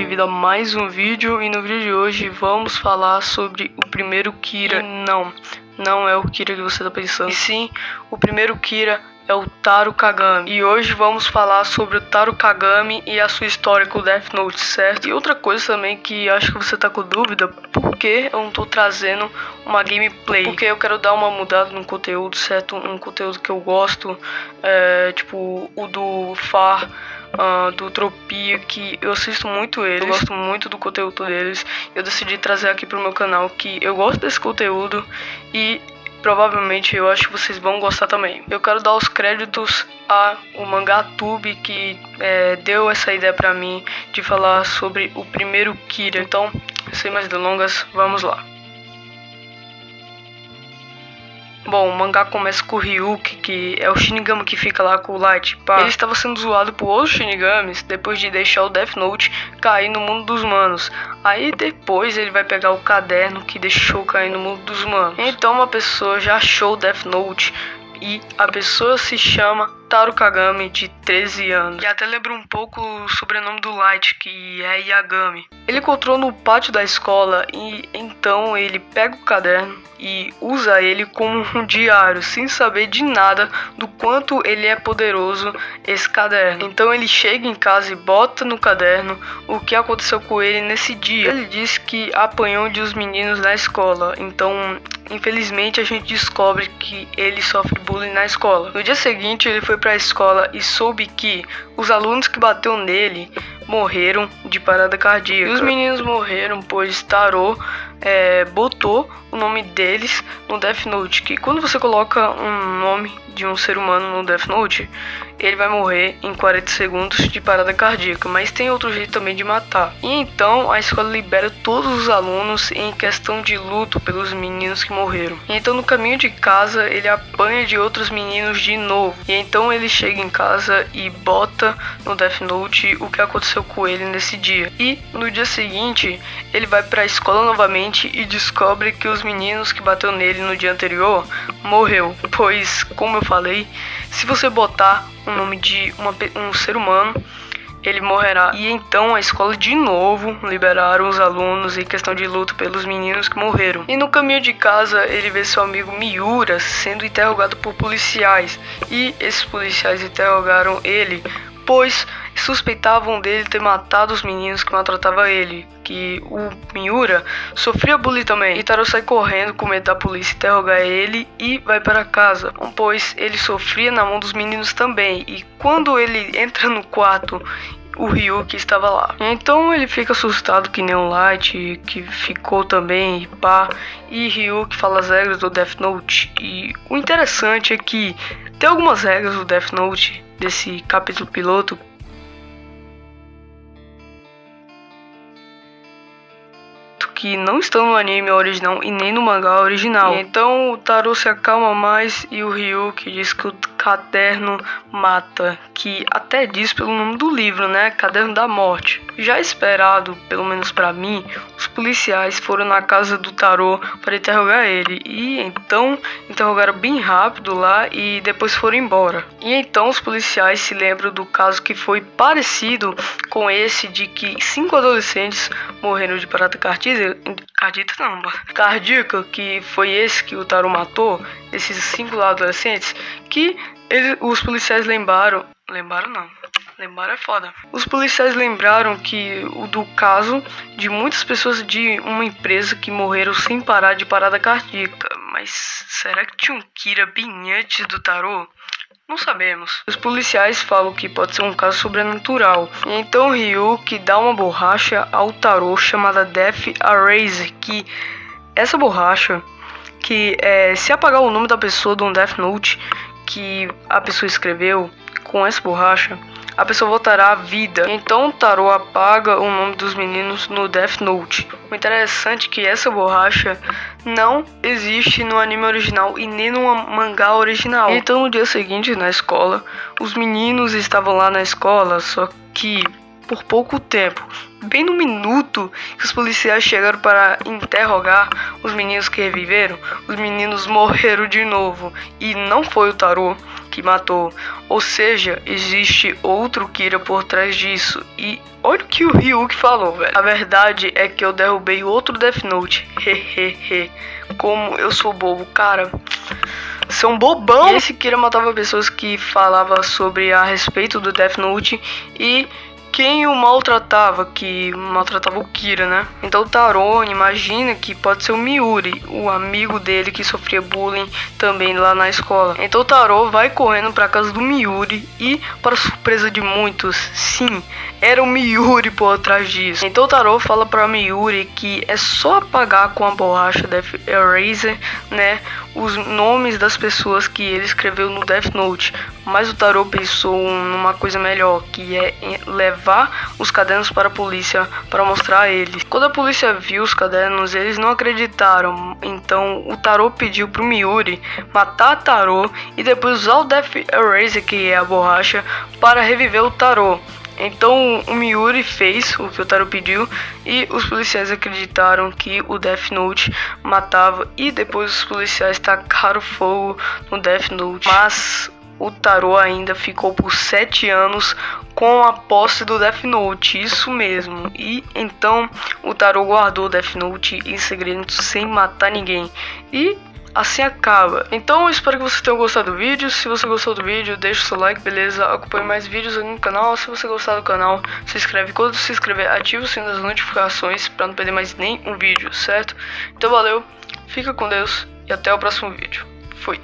bem-vindo a mais um vídeo. E no vídeo de hoje vamos falar sobre o primeiro Kira. Não é o Kira que você tá pensando, e sim, o primeiro Kira é o Taro Kagami. E hoje vamos falar sobre o Taro Kagami e a sua história com o Death Note, certo? E outra coisa também que acho que você tá com dúvida, por que eu não tô trazendo uma gameplay? Porque eu quero dar uma mudada no conteúdo, certo? Um conteúdo que eu gosto, tipo o do Far, do Tropia, que eu assisto muito eles, eu gosto muito do conteúdo deles. Eu decidi trazer aqui pro meu canal que eu gosto desse conteúdo e provavelmente eu acho que vocês vão gostar também. Eu quero dar os créditos ao Mangatube que deu essa ideia pra mim de falar sobre o primeiro Kira. Então, sem mais delongas, vamos lá. Bom, o mangá começa com o Ryuki, que é o Shinigami que fica lá com o Light. Ele estava sendo zoado por outros Shinigamis depois de deixar o Death Note cair no mundo dos humanos. Aí depois ele vai pegar o caderno que deixou cair no mundo dos humanos. Então uma pessoa já achou o Death Note e a pessoa se chama Taro Kagami, de 13 anos. E até lembra um pouco o sobrenome do Light, que é Yagami. Ele encontrou no pátio da escola e então ele pega o caderno e usa ele como um diário, sem saber de nada do quanto ele é poderoso, esse caderno. Então ele chega em casa e bota no caderno o que aconteceu com ele nesse dia. Ele disse que apanhou de os meninos na escola, então infelizmente a gente descobre que ele sofre bullying na escola. No dia seguinte ele foi pra escola e soube que os alunos que bateu nele morreram de parada cardíaca. E os meninos morreram pois Taro botou o nome deles no Death Note, que quando você coloca um nome de um ser humano no Death Note, ele vai morrer em 40 segundos de parada cardíaca, mas tem outro jeito também de matar. E então a escola libera todos os alunos em questão de luto pelos meninos que morreram. E então no caminho de casa ele apanha de outros meninos de novo. E então ele chega em casa e bota no Death Note o que aconteceu com ele nesse dia. E no dia seguinte ele vai para a escola novamente e descobre que os meninos que bateu nele no dia anterior morreu, pois como eu falei, se você botar o nome de um ser humano, ele morrerá. E então a escola de novo liberaram os alunos em questão de luto pelos meninos que morreram. E no caminho de casa ele vê seu amigo Miura sendo interrogado por policiais. E esses policiais interrogaram ele, pois suspeitavam dele ter matado os meninos que maltratavam ele, que o Miura sofria bullying também. E Taro sai correndo com medo da polícia interrogar ele e vai para casa, pois ele sofria na mão dos meninos também. E quando ele entra no quarto, o Ryuki estava lá. Então ele fica assustado que nem o Light, que ficou também, e Ryuki fala as regras do Death Note. E o interessante é que tem algumas regras do Death Note, desse capítulo piloto, que não estão no anime original e nem no mangá original. E então o Taro se acalma mais e o Ryuki diz que o caderno mata, que até diz pelo nome do livro, né? Caderno da Morte. Já esperado, pelo menos pra mim, os policiais foram na casa do Taro para interrogar ele. E então interrogaram bem rápido lá e depois foram embora. E então os policiais se lembram do caso que foi parecido com esse, de que 5 adolescentes morreram de parada cardíaca, que foi esse que o Taro matou, esses 5 adolescentes, que os policiais lembraram é foda. Os policiais lembraram que do caso de muitas pessoas de uma empresa que morreram sem parar de parada cardíaca. Mas será que tinha um Kira bem antes do Taro? Não sabemos. Os policiais falam que pode ser um caso sobrenatural. E então Ryuki dá uma borracha ao Taro chamada Death Erase, que essa borracha, que se apagar o nome da pessoa do Death Note que a pessoa escreveu com essa borracha, a pessoa voltará à vida. Então Taro apaga o nome dos meninos no Death Note. O interessante é que essa borracha não existe no anime original e nem no mangá original. Então no dia seguinte na escola, os meninos estavam lá na escola, só que por pouco tempo. Bem no minuto que os policiais chegaram para interrogar os meninos que reviveram, os meninos morreram de novo. E não foi o Taro, que matou. Ou seja, existe outro Kira por trás disso. E olha o que o Ryuk falou, velho. A verdade é que eu derrubei outro Death Note. Hehehe. Como eu sou bobo, cara. Você é um bobão. E esse Kira matava pessoas que falavam sobre a respeito do Death Note e quem o maltratava, que maltratava o Kira, né? Então o Taro imagina que pode ser o Miuri, o amigo dele que sofria bullying também lá na escola. Então o Taro vai correndo para casa do Miuri e, para surpresa de muitos, sim, era o Miuri por trás disso. Então o Taro fala para Miuri que é só apagar com a borracha Death Eraser, né, os nomes das pessoas que ele escreveu no Death Note. Mas o Taro pensou numa coisa melhor, que é levar os cadernos para a polícia para mostrar a eles. Quando a polícia viu os cadernos, eles não acreditaram. Então o Taro pediu pro Miuri matar a Taro e depois usar o Death Eraser, que é a borracha, para reviver o Taro. Então o Miuri fez o que o Taro pediu e os policiais acreditaram que o Death Note matava, e depois os policiais tacaram fogo no Death Note. Mas o Taro ainda ficou por 7 anos com a posse do Death Note, isso mesmo. E então o Taro guardou o Death Note em segredo sem matar ninguém. E assim acaba. Então eu espero que vocês tenham gostado do vídeo. Se você gostou do vídeo, deixa o seu like, beleza? Acompanhe mais vídeos aqui no canal. Se você gostar do canal, se inscreve. Quando se inscrever, ativa o sininho das notificações para não perder mais nenhum vídeo, certo? Então valeu, fica com Deus e até o próximo vídeo. Fui!